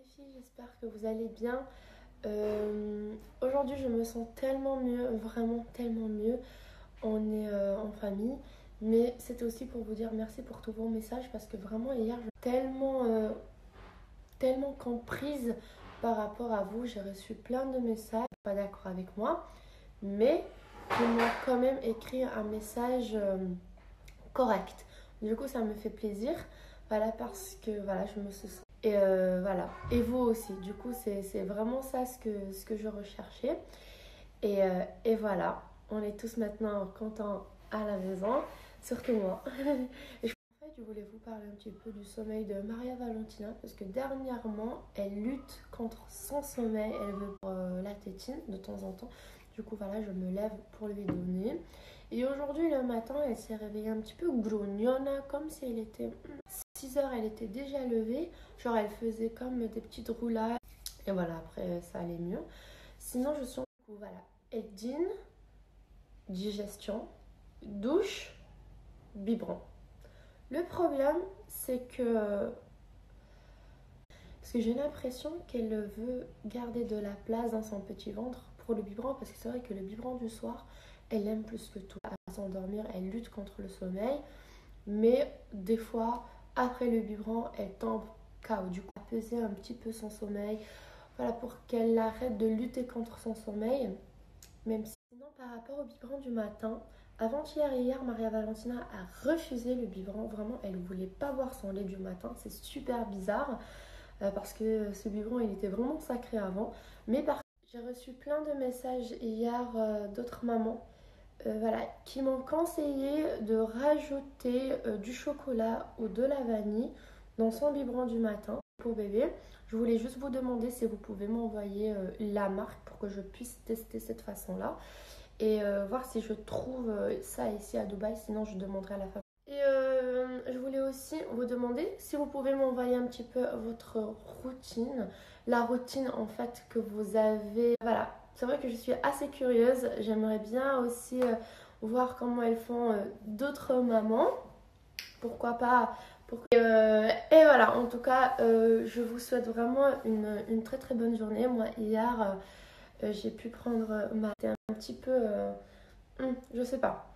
les filles, j'espère que vous allez bien. Aujourd'hui je me sens tellement mieux, vraiment tellement mieux. On est en famille, mais c'était aussi pour vous dire merci pour tous vos messages parce que vraiment hier je suis tellement comprise par rapport à vous. J'ai reçu plein de messages, pas d'accord avec moi, mais qui m'ont quand même écrit un message correct. Du coup ça me fait plaisir, voilà, parce que voilà, je me sens. Et voilà. Et vous aussi. Du coup, c'est vraiment ça ce que je recherchais. Et voilà. On est tous maintenant contents à la maison. Surtout moi. En fait, je voulais vous parler un petit peu du sommeil de Maria Valentina. Parce que dernièrement, elle lutte contre son sommeil. Elle veut la tétine de temps en temps. Du coup, voilà, je me lève pour lui donner. Et aujourd'hui, le matin, elle s'est réveillée un petit peu grognonna. Comme si elle était 6 heures, elle était déjà levée. Genre, elle faisait comme des petites roulades. Et voilà, après, ça allait mieux. Sinon, je suis en coup, voilà. Elle dîne, digestion, douche, biberon. Le problème, c'est que... Parce que j'ai l'impression qu'elle veut garder de la place dans son petit ventre pour le biberon. Parce que c'est vrai que le biberon du soir, elle aime plus que tout. À s'endormir, elle lutte contre le sommeil. Mais des fois, après le biberon, elle tombe KO. Du coup, apaiser un petit peu son sommeil. Voilà, pour qu'elle arrête de lutter contre son sommeil. Même si... Sinon, par rapport au biberon du matin, avant-hier et hier, Maria Valentina a refusé le biberon. Vraiment, elle ne voulait pas boire son lait du matin. C'est super bizarre parce que ce biberon, il était vraiment sacré avant. Mais par contre, j'ai reçu plein de messages hier d'autres mamans voilà, qui m'ont conseillé de rajouter du chocolat ou de la vanille dans son biberon du matin pour bébé. Je voulais juste vous demander si vous pouvez m'envoyer la marque pour que je puisse tester cette façon-là et voir si je trouve ça ici à Dubaï, sinon je demanderai à la femme. Et je voulais aussi vous demander si vous pouvez m'envoyer un petit peu votre routine, la routine en fait que vous avez. Voilà, c'est vrai que je suis assez curieuse. J'aimerais bien aussi voir comment elles font d'autres mamans. Pourquoi pas. Et voilà, en tout cas, je vous souhaite vraiment une très très bonne journée. Moi, hier, j'ai pu prendre ma... C'était un petit peu... je sais pas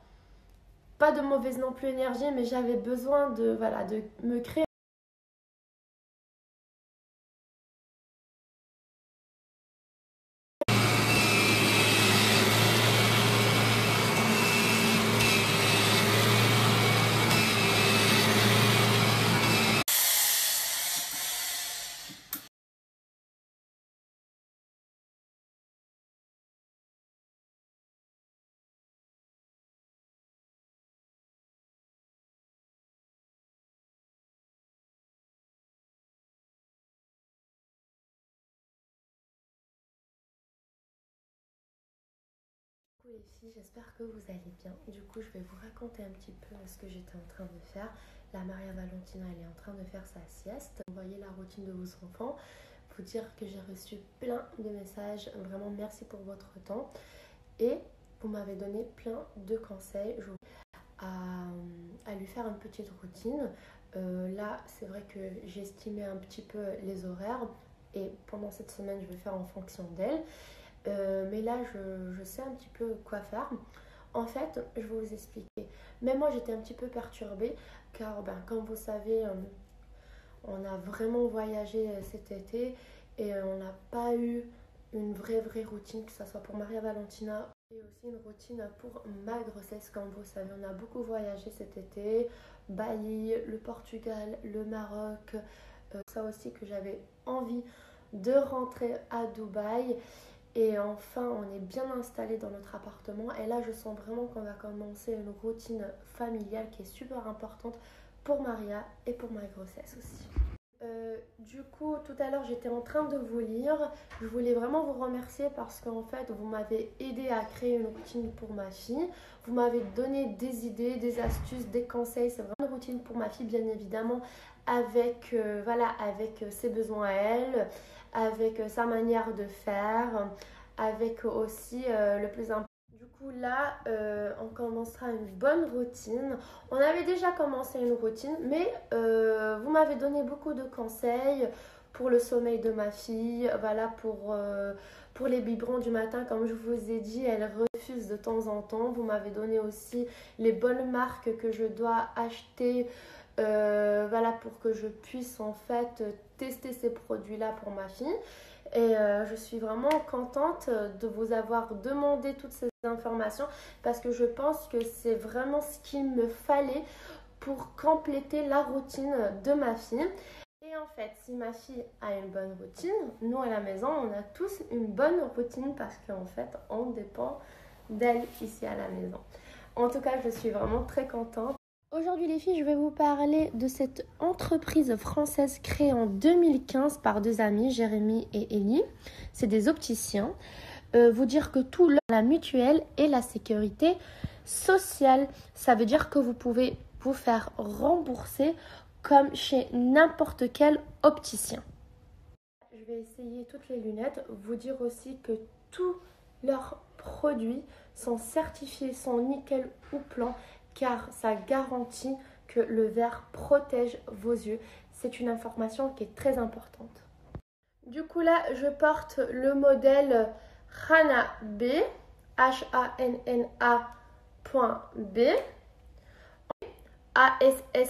de mauvaise non plus énergie, mais j'avais besoin de, voilà, de me créer. Coucou les filles, j'espère que vous allez bien. Du coup, je vais vous raconter un petit peu ce que j'étais en train de faire. La Maria Valentina, elle est en train de faire sa sieste. Voyez la routine de vos enfants. Vous dire que j'ai reçu plein de messages. Vraiment, merci pour votre temps. Et vous m'avez donné plein de conseils à lui faire une petite routine. Là, c'est vrai que j'ai estimé un petit peu les horaires. Et pendant cette semaine, je vais faire en fonction d'elle. Mais là, je sais un petit peu quoi faire. En fait, je vais vous expliquer. Même moi, j'étais un petit peu perturbée car, ben, comme vous savez, on a vraiment voyagé cet été et on n'a pas eu une vraie routine, que ce soit pour Maria Valentina et aussi une routine pour ma grossesse. Comme vous savez, on a beaucoup voyagé cet été. Bali, le Portugal, le Maroc. Ça aussi que j'avais envie de rentrer à Dubaï. Et enfin, on est bien installé dans notre appartement. Et là, je sens vraiment qu'on va commencer une routine familiale qui est super importante pour Maria et pour ma grossesse aussi. Du coup, tout à l'heure, j'étais en train de vous lire. Je voulais vraiment vous remercier parce qu'en fait, vous m'avez aidé à créer une routine pour ma fille. Vous m'avez donné des idées, des astuces, des conseils. C'est vraiment une routine pour ma fille, bien évidemment, avec, voilà, avec ses besoins à elle, avec sa manière de faire, avec aussi le plus important. Du coup là, on commencera une bonne routine. On avait déjà commencé une routine, mais vous m'avez donné beaucoup de conseils pour le sommeil de ma fille, voilà, pour les biberons du matin, comme je vous ai dit, elle refuse de temps en temps. Vous m'avez donné aussi les bonnes marques que je dois acheter, voilà, pour que je puisse en fait tester ces produits-là pour ma fille. Et je suis vraiment contente de vous avoir demandé toutes ces informations parce que je pense que c'est vraiment ce qu'il me fallait pour compléter la routine de ma fille. Et en fait, si ma fille a une bonne routine, nous à la maison, on a tous une bonne routine parce qu'en fait, on dépend d'elle ici à la maison. En tout cas, je suis vraiment très contente. Aujourd'hui les filles, je vais vous parler de cette entreprise française créée en 2015 par deux amis, Jérémy et Ellie. C'est des opticiens. Vous dire que tout la mutuelle et la sécurité sociale, ça veut dire que vous pouvez vous faire rembourser comme chez n'importe quel opticien. Je vais essayer toutes les lunettes. Vous dire aussi que tous leurs produits sont certifiés sans nickel ou plomb car ça garantit que le verre protège vos yeux. C'est une information qui est très importante. Du coup là, je porte le modèle Hana B, H-A-N-N-A.B, A-S-S-A-N-E.D,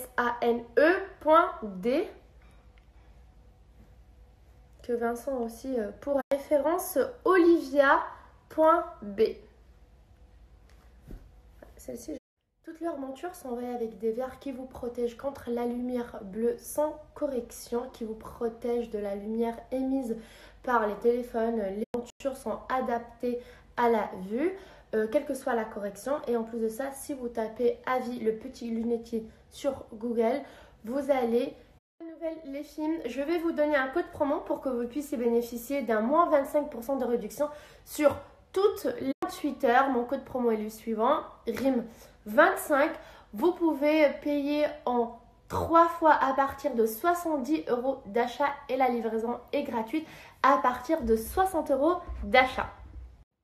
que Vincent aussi pour référence Olivia.B. Celle-ci, toutes leurs montures sont envoyées avec des verres qui vous protègent contre la lumière bleue sans correction, qui vous protègent de la lumière émise par les téléphones. Les montures sont adaptées à la vue, quelle que soit la correction. Et en plus de ça, si vous tapez Avis, le petit lunetier sur Google, vous allez... Nouvelle les films, je vais vous donner un code promo pour que vous puissiez bénéficier d'un moins 25% de réduction sur toutes les 28 heures. Mon code promo est le suivant, RIM25. Vous pouvez payer en 3 fois à partir de 70 € d'achat et la livraison est gratuite à partir de 60 € d'achat.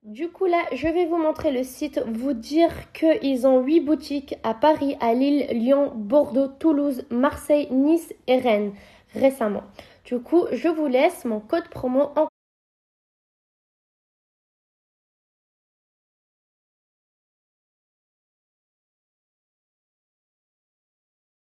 Du coup là, je vais vous montrer le site, vous dire qu'ils ont 8 boutiques à Paris, à Lille, Lyon, Bordeaux, Toulouse, Marseille, Nice et Rennes récemment. Du coup, je vous laisse mon code promo en